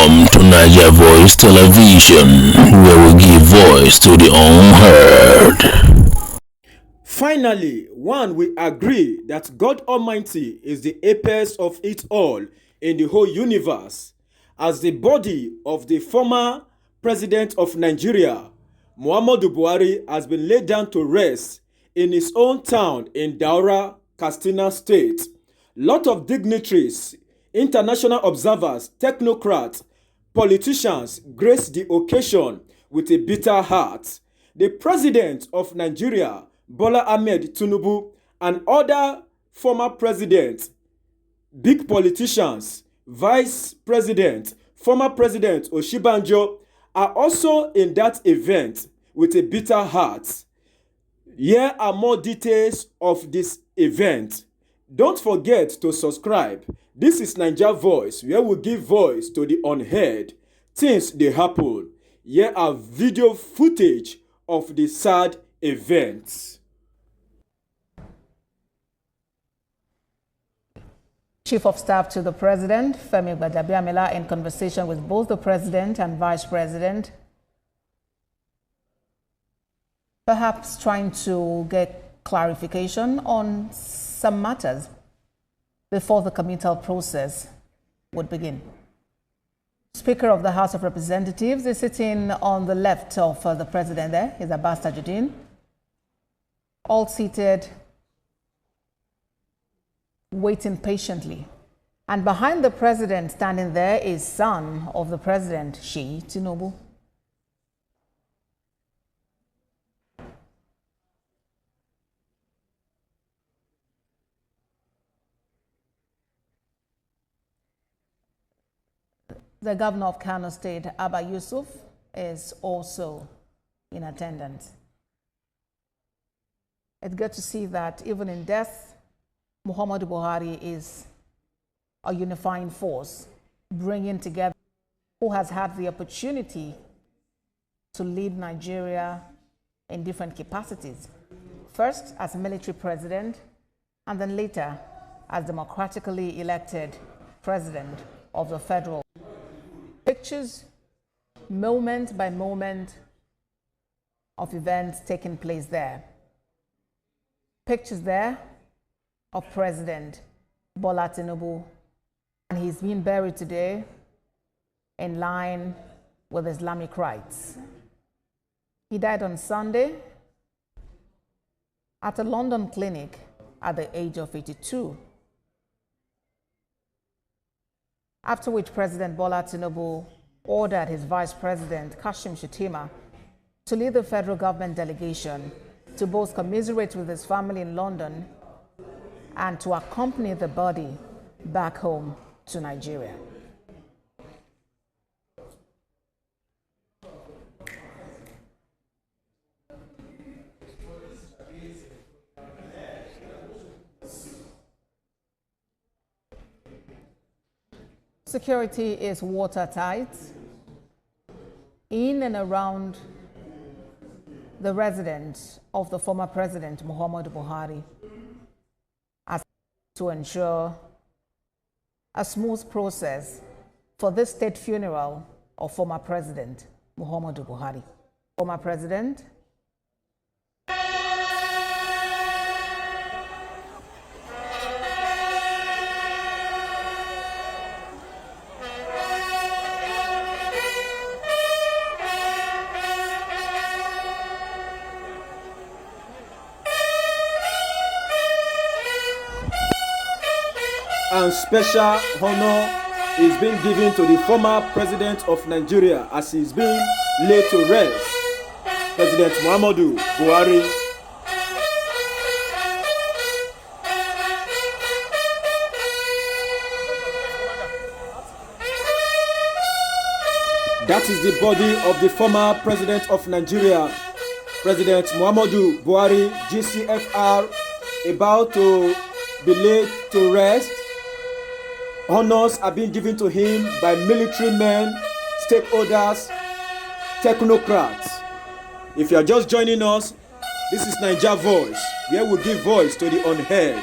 Welcome to Niger Voice Television, where we give voice to the unheard. Finally, one will agree that God Almighty is the apex of it all in the whole universe, as the body of the former president of Nigeria, Muhammadu Buhari, has been laid down to rest in his own town in Daura, Katsina State. Lot of dignitaries, international observers, technocrats, politicians grace the occasion with a bitter heart. The president of Nigeria, Bola Ahmed Tinubu, and other former presidents, big politicians, vice president, former president Oshibanjo, are also in that event with a bitter heart. Here are more details of this event. Don't forget to subscribe. This is Niger Voice, where we give voice to the unheard. Things they happen. Here are video footage of the sad events. Chief of Staff to the President, Femi Gbadabiamila, in conversation with both the President and Vice President, perhaps trying to get clarification on some matters before the committal process would begin. Speaker of the House of Representatives is sitting on the left of the President there, is Abbas Tajuddin, all seated, waiting patiently. And behind the President standing there is son of the President, Sheyi Tinubu. The governor of Kano State, Abba Yusuf, is also in attendance. It's good to see that even in death, Muhammadu Buhari is a unifying force, bringing together who has had the opportunity to lead Nigeria in different capacities. First as military president, and then later as democratically elected president of the federal. Pictures, moment by moment, of events taking place there. Pictures there of President Bola Tinubu, and he's being buried today in line with Islamic rites. He died on Sunday at a London clinic at the age of 82. After which President Bola Tinubu ordered his Vice President, Kashim Shettima, to lead the federal government delegation to both commiserate with his family in London and to accompany the body back home to Nigeria. Security is watertight in and around the residence of the former president, Muhammadu Buhari, as to ensure a smooth process for this state funeral of former president, Muhammadu Buhari. Former president, and special honor is being given to the former president of Nigeria as he is being laid to rest, President Muhammadu Buhari. That is the body of the former president of Nigeria, President Muhammadu Buhari, GCFR, about to be laid to rest. Honors are being given to him by military men, stakeholders, technocrats. If you are just joining us, this is Niger Voice, where we give voice to the unheard.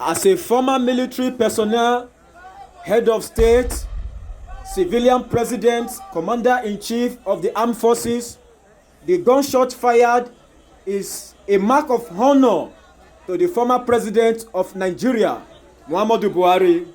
As a former military personnel, head of state, civilian president, commander-in-chief of the armed forces, the gunshot fired is a mark of honor to the former president of Nigeria, Muhammadu Buhari.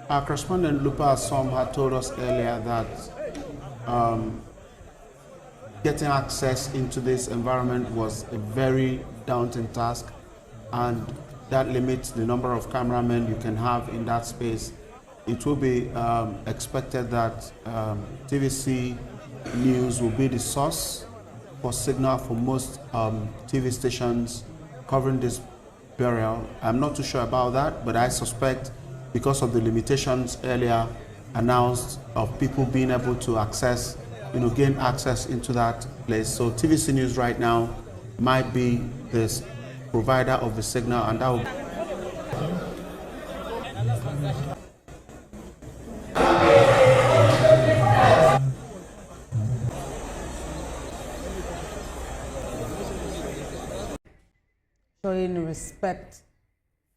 Our correspondent Lupa Asom had told us earlier that getting access into this environment was a very daunting task, and that limits the number of cameramen you can have in that space. It will be expected that TVC News will be the source for signal for most TV stations covering this burial. I'm not too sure about that, but I suspect because of the limitations earlier announced of people being able to access, gain access into that place. So TVC News right now might be this provider of the signal, and that will showing respect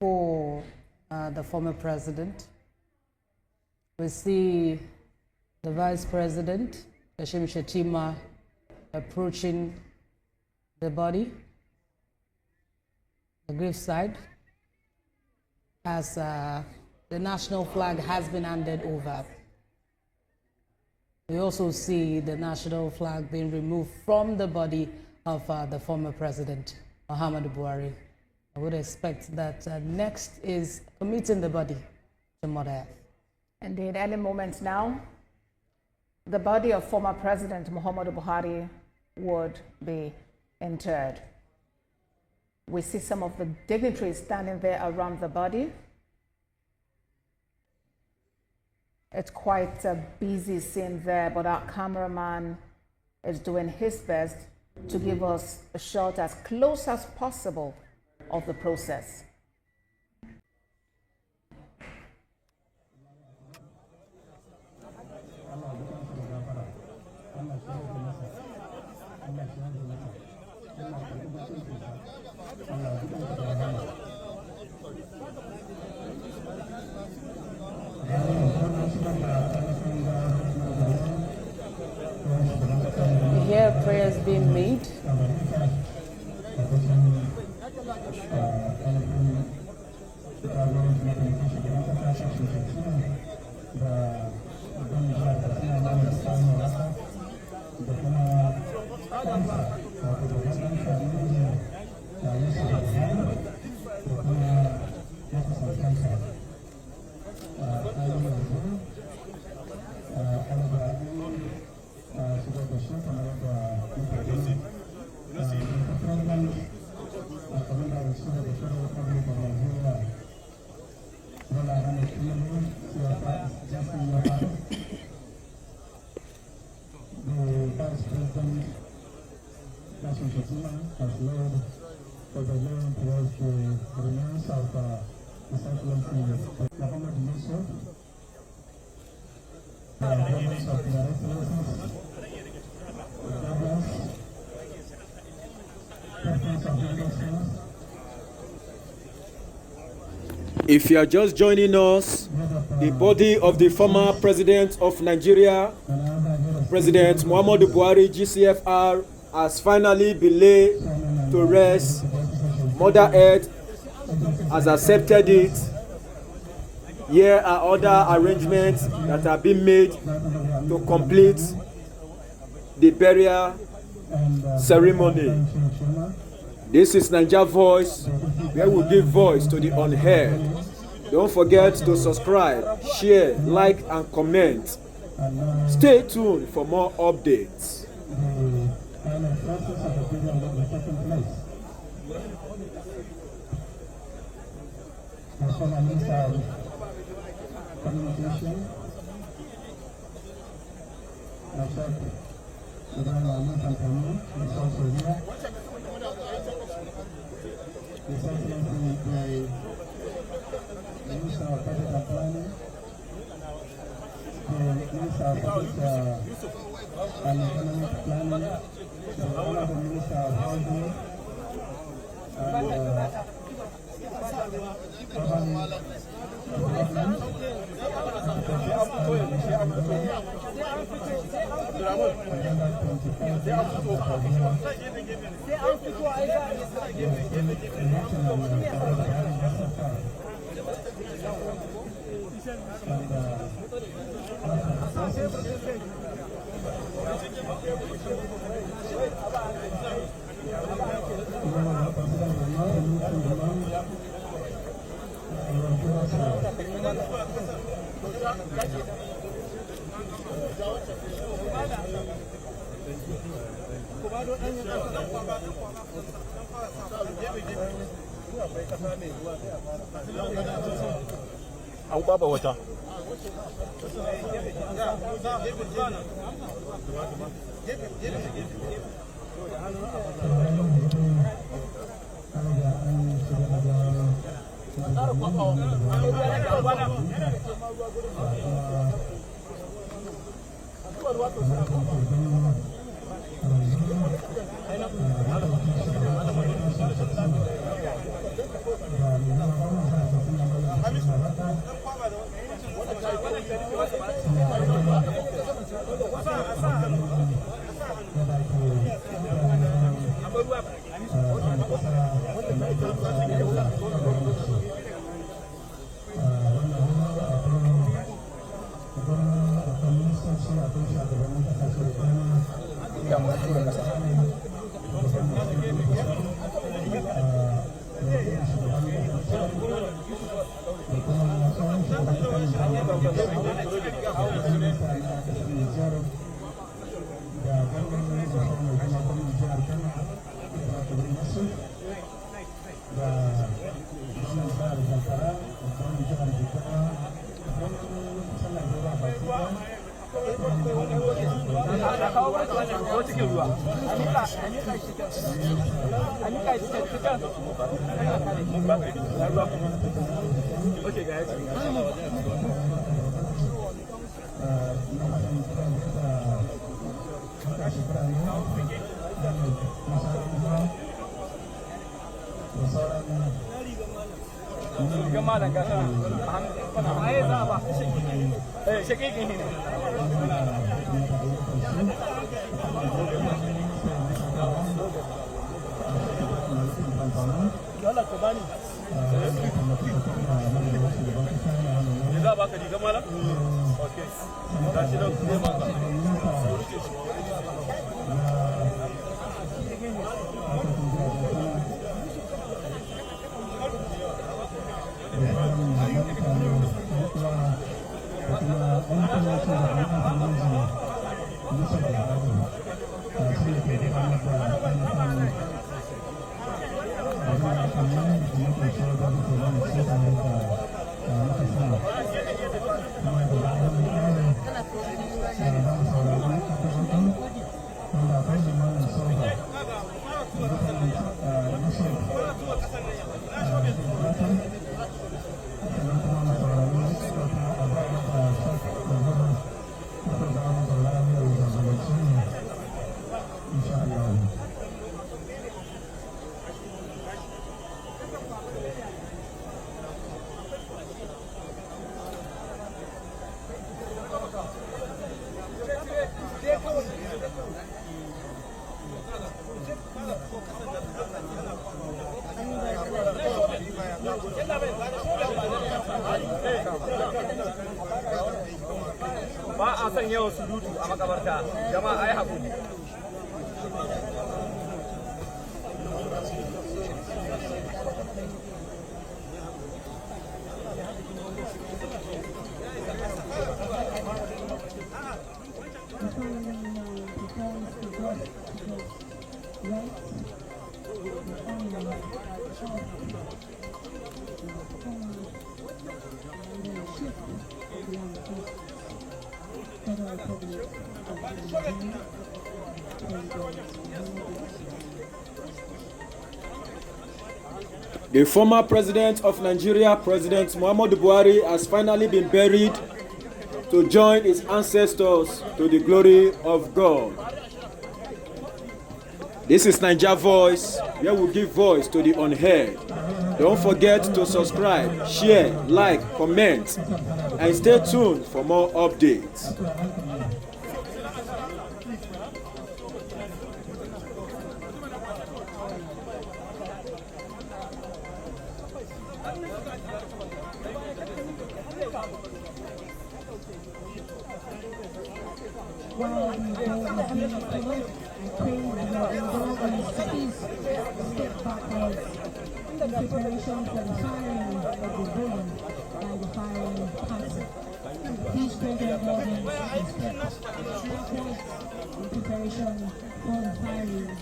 for the former president. We see the vice president, Kashim Shettima, approaching the body, the graveside, as the national flag has been handed over. We also see the national flag being removed from the body of the former president, Muhammadu Buhari. I would expect that next is committing the body to Mother Earth. Indeed, any moment now, the body of former President Muhammadu Buhari would be interred. We see some of the dignitaries standing there around the body. It's quite a busy scene there, but our cameraman is doing his best to give us a shot as close as possible of the process. We hear prayers being made. If you are just joining us, the body of the former president of Nigeria, President Muhammadu Buhari, GCFR, has finally been laid to rest. Mother Earth has accepted it. Here are other arrangements that have been made to complete the burial ceremony. This is Naija Voice, where we give voice to the unheard. Don't forget to subscribe, share, like, and comment. Stay tuned for more updates. Okay, guys. son yawan surutu a makabarta. Jama'a ai hakuri. The former president of Nigeria, President Muhammadu Buhari, has finally been buried to join his ancestors to the glory of God. This is Naija Voice, where we give voice to the unheard. Don't forget to subscribe, share, like, comment, and stay tuned for more updates. While the goal is being followed, I pray that your indulgence is steadfast in preparation for the firing of the gun by the firing party. Please pray for indulgence and steadfast in preparation for the firing of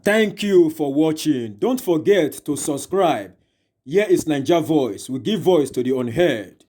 Thank you for watching. Don't forget to subscribe. Here is Naija Voice. We give voice to the unheard.